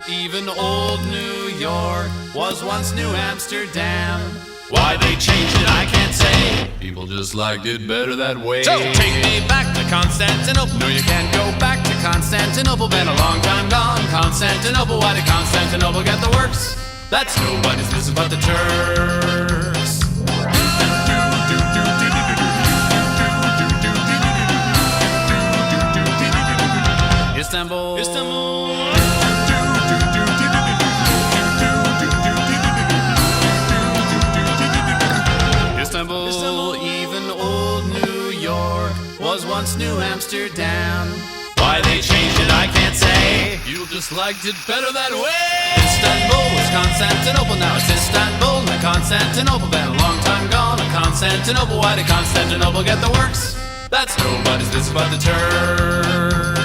Even old New York was once New Amsterdam. Why they changed it, I can't say. People just liked it better that way. So take me back to Constantinople. No, you can't go back to Constantinople. Been a long time gone. Constantinople, why did Constantinople get the works? That's nobody's business but the Turks. Istanbul, Istanbul. Istanbul, even old New York was once New Amsterdam. Why they changed it, I can't say. You just liked it better that way. Istanbul was Constantinople, now it's Istanbul. Now Constantinople, been a long time gone. Constantinople, why did Constantinople get the works? That's nobody's business but the Turks.